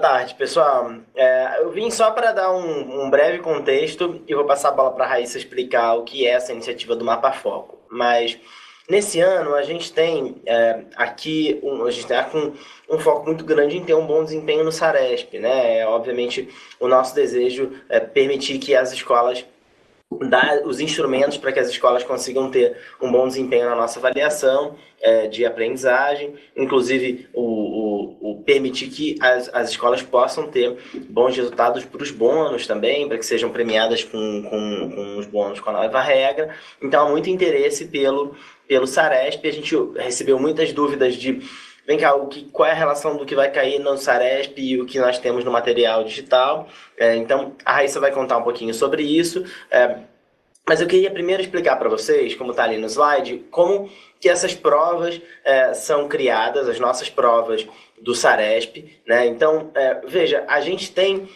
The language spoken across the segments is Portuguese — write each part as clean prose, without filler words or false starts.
Boa tarde, pessoal. Eu vim só para dar um breve contexto e vou passar a bola para a Raíssa explicar o que é essa iniciativa do Mapa Foco. Mas nesse ano a gente tem a gente está com um foco muito grande em ter um bom desempenho no Saresp, né? Obviamente, o nosso desejo é permitir que as escolas dar os instrumentos para que as escolas consigam ter um bom desempenho na nossa avaliação de aprendizagem, inclusive o permitir que as escolas possam ter bons resultados para os bônus também, para que sejam premiadas com os bônus com a nova regra. Então, há muito interesse pelo Saresp. A gente recebeu muitas dúvidas de vem cá, qual é a relação do que vai cair no Saresp e o que nós temos no material digital. Então, a Raíssa vai contar um pouquinho sobre isso. Mas eu queria primeiro explicar para vocês, como está ali no slide, como que essas provas são criadas, as nossas provas do Saresp, né? Então, veja, a gente tem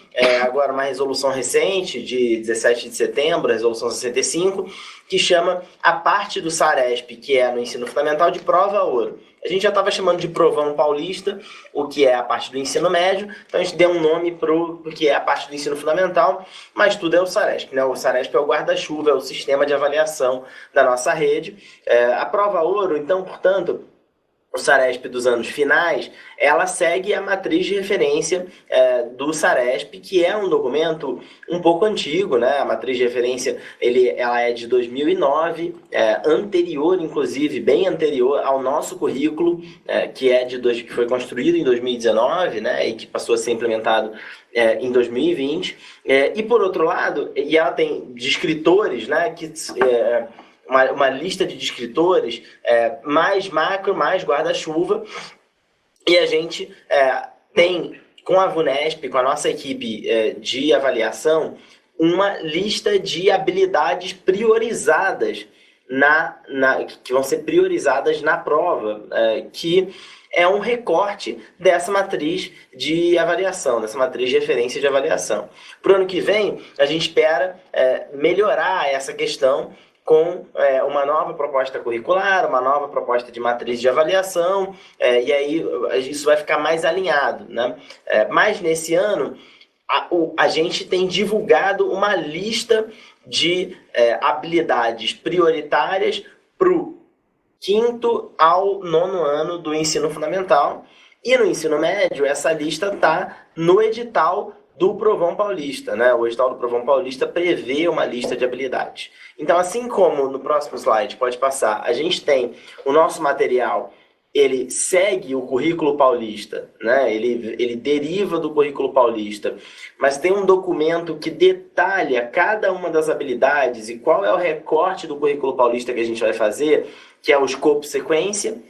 agora uma resolução recente de 17 de setembro, a resolução 65, que chama a parte do Saresp, que é no ensino fundamental, de prova ouro. A gente já estava chamando de provão paulista, o que é a parte do ensino médio, então a gente deu um nome para o que é a parte do ensino fundamental, mas tudo é o Saresp, né? O Saresp é o guarda-chuva, é o sistema de avaliação da nossa rede. A prova ouro, então, portanto, o Saresp dos anos finais, ela segue a matriz de referência do Saresp, que é um documento um pouco antigo, né? A matriz de referência ela é de 2009, anterior, inclusive, bem anterior ao nosso currículo, que foi construído em 2019, né? E que passou a ser implementado em 2020. E, por outro lado, ela tem descritores, né? Uma lista de descritores mais macro, mais guarda-chuva, e a gente tem, com a VUNESP, com a nossa equipe de avaliação, uma lista de habilidades priorizadas, que vão ser priorizadas na prova, que é um recorte dessa matriz de avaliação, dessa matriz de referência de avaliação. Para o ano que vem, a gente espera melhorar essa questão com uma nova proposta curricular, uma nova proposta de matriz de avaliação, e aí isso vai ficar mais alinhado, né? Mas nesse ano, a gente tem divulgado uma lista de habilidades prioritárias para o 5º ao 9º ano do ensino fundamental, e no ensino médio essa lista está no edital do Provão Paulista, né? O edital do Provão Paulista prevê uma lista de habilidades. Então, assim como no próximo slide, pode passar, a gente tem o nosso material, ele segue o currículo paulista, né? Ele deriva do currículo paulista, mas tem um documento que detalha cada uma das habilidades e qual é o recorte do currículo paulista que a gente vai fazer, que é o escopo sequência.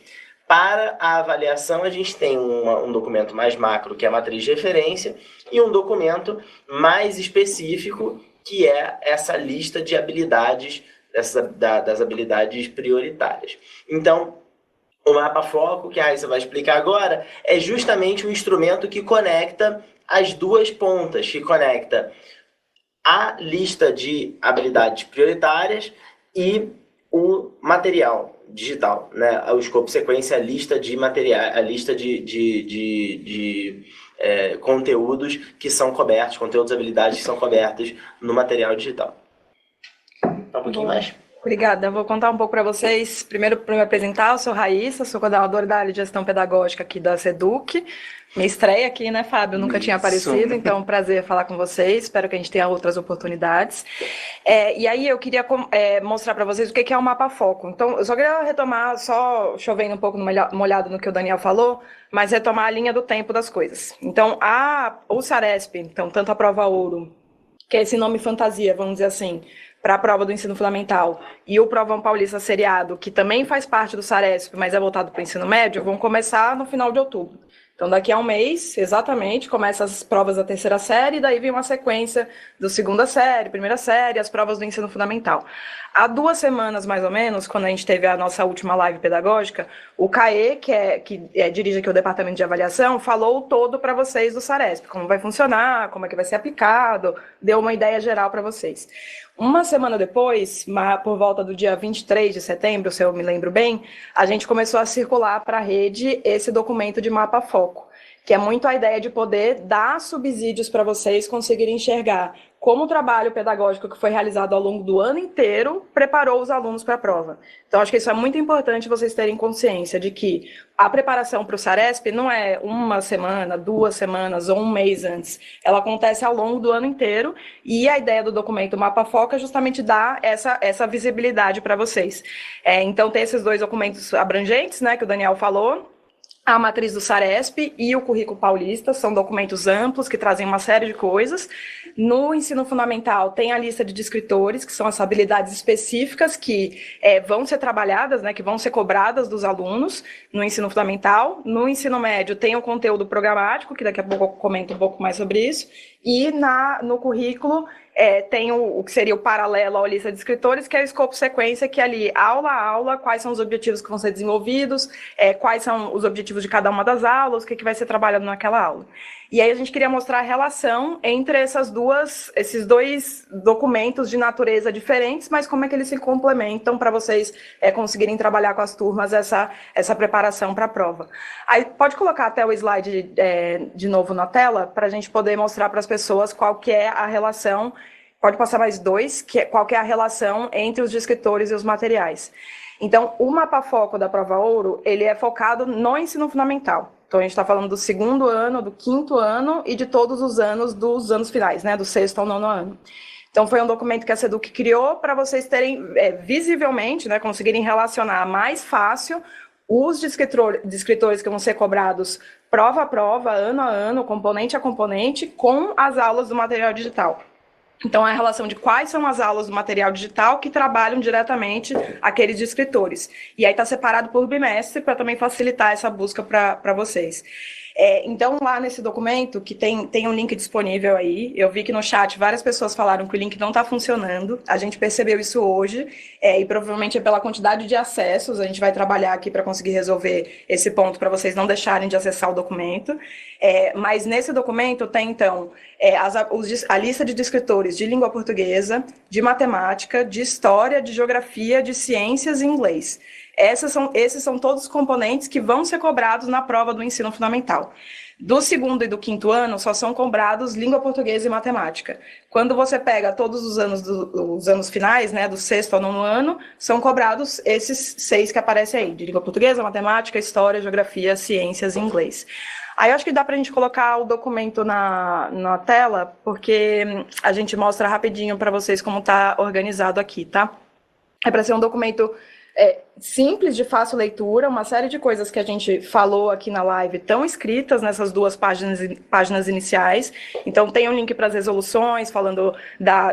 Para a avaliação, a gente tem um documento mais macro, que é a matriz de referência, e um documento mais específico, que é essa lista de habilidades, das habilidades prioritárias. Então, o Mapa Foco, que a Raíssa vai explicar agora, é justamente o instrumento que conecta as duas pontas, que conecta a lista de habilidades prioritárias e o material digital, né? O escopo sequência, a lista de materiais, a lista de conteúdos que são cobertos, conteúdos e habilidades que são cobertos no material digital. Um pouquinho mais. Obrigada. Eu vou contar um pouco para vocês. Primeiro, para me apresentar, eu sou Raíssa, sou coordenadora da área de gestão pedagógica aqui da SEDUC. Minha estreia aqui, né, Fábio? Nunca tinha aparecido, então é um prazer falar com vocês. Espero que a gente tenha outras oportunidades. E aí eu queria mostrar para vocês o que é o Mapa Foco. Então, eu só queria retomar, só chovendo um pouco molhado no que o Daniel falou, mas retomar a linha do tempo das coisas. Então, o Saresp, então, tanto a prova ouro, que é esse nome fantasia, vamos dizer assim, para a prova do ensino fundamental, e o Provão Paulista seriado, que também faz parte do Saresp, mas é voltado para o ensino médio, vão começar no final de outubro. Então, daqui a um mês, exatamente, começam as provas da terceira série, e daí vem uma sequência do segunda série, primeira série, as provas do ensino fundamental. Há 2 semanas, mais ou menos, quando a gente teve a nossa última live pedagógica, o CAE, que dirige aqui o Departamento de Avaliação, falou todo para vocês do Saresp, como vai funcionar, como é que vai ser aplicado, deu uma ideia geral para vocês. Uma semana depois, por volta do dia 23 de setembro, se eu me lembro bem, a gente começou a circular para a rede esse documento de Mapa Foco, que é muito a ideia de poder dar subsídios para vocês conseguirem enxergar como o trabalho pedagógico que foi realizado ao longo do ano inteiro preparou os alunos para a prova. Então, acho que isso é muito importante vocês terem consciência de que a preparação para o Saresp não é uma semana, 2 semanas ou um mês antes. Ela acontece ao longo do ano inteiro e a ideia do documento Mapa Foco é justamente dar essa visibilidade para vocês. Então, tem esses 2 documentos abrangentes, né, que o Daniel falou, a matriz do Saresp e o currículo paulista, são documentos amplos que trazem uma série de coisas. No ensino fundamental tem a lista de descritores, que são as habilidades específicas que vão ser trabalhadas, né, que vão ser cobradas dos alunos no ensino fundamental. No ensino médio tem o conteúdo programático, que daqui a pouco eu comento um pouco mais sobre isso, e no currículo tem o que seria o paralelo à lista de escritores, que é o escopo sequência, que é ali, aula a aula, quais são os objetivos que vão ser desenvolvidos, quais são os objetivos de cada uma das aulas, o que vai ser trabalhado naquela aula. E aí a gente queria mostrar a relação entre esses 2 documentos de natureza diferentes, mas como é que eles se complementam para vocês conseguirem trabalhar com as turmas essa preparação para a prova. Aí pode colocar até o slide de novo na tela, para a gente poder mostrar para as pessoas qual que é a relação. Pode passar mais 2, qual que é a relação entre os descritores e os materiais. Então, o Mapa Foco da Prova Ouro, ele é focado no ensino fundamental. Então, a gente está falando do 2º ano, do 5º ano e de todos os anos dos anos finais, né, do 6º ao 9º ano. Então, foi um documento que a SEDUC criou para vocês terem, visivelmente, né, conseguirem relacionar mais fácil os descritores que vão ser cobrados prova a prova, ano a ano, componente a componente, com as aulas do material digital. Então, a relação de quais são as aulas do material digital que trabalham diretamente aqueles descritores. E aí está separado por bimestre para também facilitar essa busca para vocês. Então, lá nesse documento, que tem um link disponível aí, eu vi que no chat várias pessoas falaram que o link não está funcionando, a gente percebeu isso hoje, e provavelmente é pela quantidade de acessos, a gente vai trabalhar aqui para conseguir resolver esse ponto, para vocês não deixarem de acessar o documento, mas nesse documento tem, então, a lista de descritores de língua portuguesa, de matemática, de história, de geografia, de ciências e inglês. Esses são todos os componentes que vão ser cobrados na prova do ensino fundamental. Do 2º e do 5º ano, só são cobrados língua portuguesa e matemática. Quando você pega todos os anos finais, né, do 6º ao 9º ano, são cobrados esses 6 que aparecem aí, de língua portuguesa, matemática, história, geografia, ciências e inglês. Aí eu acho que dá para a gente colocar o documento na tela, porque a gente mostra rapidinho para vocês como está organizado aqui, tá? É para ser um documento simples, de fácil leitura, uma série de coisas que a gente falou aqui na live estão escritas nessas 2 páginas iniciais. Então, tem um link para as resoluções, falando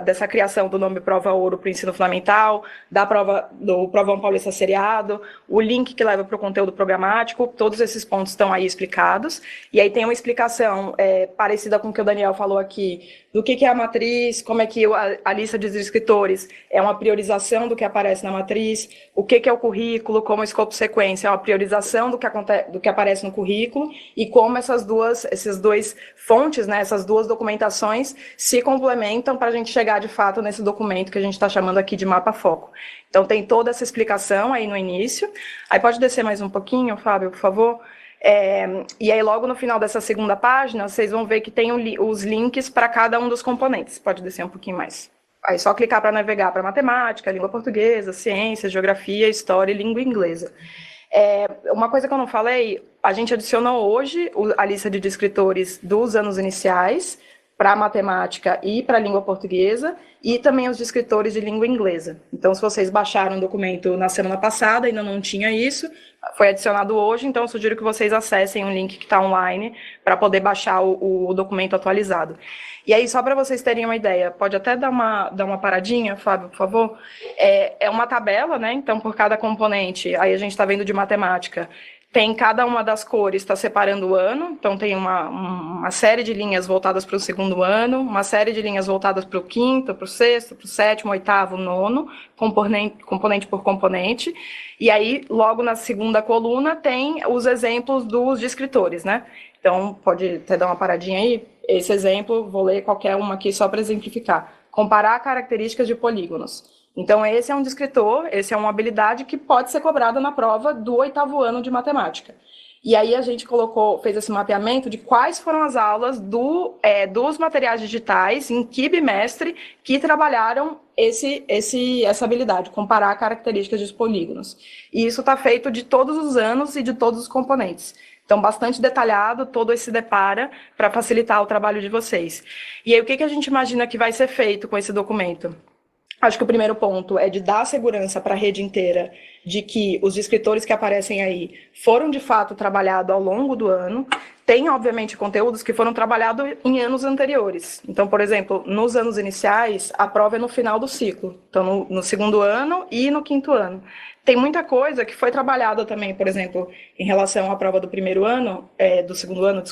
dessa criação do nome Prova Ouro para o ensino fundamental, do Provão Paulista Seriado, o link que leva para o conteúdo programático, todos esses pontos estão aí explicados. E aí tem uma explicação parecida com o que o Daniel falou aqui, do que é a matriz, como é que a lista de escritores é uma priorização do que aparece na matriz, o que é o currículo, como o escopo sequência é uma priorização do que aparece no currículo e como essas 2 fontes, né, essas 2 documentações se complementam para a gente chegar de fato nesse documento que a gente está chamando aqui de Mapa Foco. Então tem toda essa explicação aí no início. Aí pode descer mais um pouquinho, Fábio, por favor. E aí logo no final dessa 2ª página, vocês vão ver que tem os links para cada um dos componentes. Pode descer um pouquinho mais. Aí só clicar para navegar para matemática, língua portuguesa, ciências, geografia, história e língua inglesa. Uma coisa que eu não falei, a gente adicionou hoje a lista de descritores dos anos iniciais para matemática e para língua portuguesa, e também os descritores de língua inglesa. Então, se vocês baixaram o documento na semana passada, ainda não tinha isso, foi adicionado hoje, então eu sugiro que vocês acessem o link que está online para poder baixar o documento atualizado. E aí, só para vocês terem uma ideia, pode até dar uma paradinha, Fábio, por favor? É uma tabela, né? Então, por cada componente, aí a gente está vendo de matemática, tem cada uma das cores, está separando o ano, então tem uma série de linhas voltadas para o 2º ano, uma série de linhas voltadas para o 5º, para o 6º, para o 7º, 8º, 9º, componente por componente, e aí, logo na 2ª coluna, tem os exemplos dos descritores, né? Então, pode até dar uma paradinha aí, esse exemplo, vou ler qualquer uma aqui só para exemplificar. Comparar características de polígonos. Então, esse é um descritor, esse é uma habilidade que pode ser cobrada na prova do 8º ano de matemática. E aí a gente fez esse mapeamento de quais foram as aulas dos materiais digitais em que bimestre que trabalharam essa habilidade, comparar características dos polígonos. E isso está feito de todos os anos e de todos os componentes. Então, bastante detalhado, todo esse depara para facilitar o trabalho de vocês. E aí, o que a gente imagina que vai ser feito com esse documento? Acho que o primeiro ponto é de dar segurança para a rede inteira de que os descritores que aparecem aí foram, de fato, trabalhados ao longo do ano. Tem, obviamente, conteúdos que foram trabalhados em anos anteriores. Então, por exemplo, nos anos iniciais, a prova é no final do ciclo. Então, no segundo ano e no quinto ano. Tem muita coisa que foi trabalhada também, por exemplo, em relação à prova do segundo ano,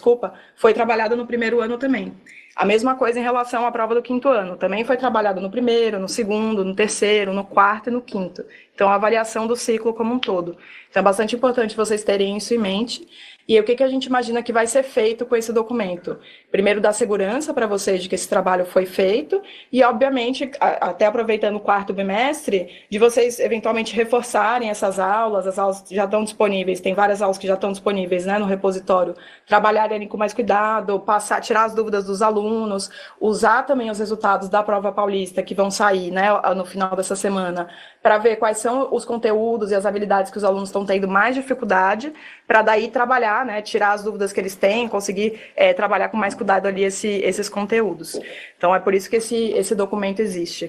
foi trabalhada no primeiro ano também. A mesma coisa em relação à prova do quinto ano. Também foi trabalhado no primeiro, no segundo, no terceiro, no quarto e no quinto. Então, a avaliação do ciclo como um todo. Então, é bastante importante vocês terem isso em mente. E aí, o que a gente imagina que vai ser feito com esse documento? Primeiro, dar segurança para vocês de que esse trabalho foi feito e, obviamente, até aproveitando o quarto bimestre, de vocês eventualmente reforçarem essas aulas, as aulas já estão disponíveis, tem várias aulas que já estão disponíveis, né, no repositório, trabalharem com mais cuidado, tirar as dúvidas dos alunos, usar também os resultados da prova paulista que vão sair, né, no final dessa semana, para ver quais são os conteúdos e as habilidades que os alunos estão tendo mais dificuldade, para daí trabalhar, né, tirar as dúvidas que eles têm, conseguir trabalhar com mais cuidado ali esses conteúdos. Então, é por isso que esse documento existe.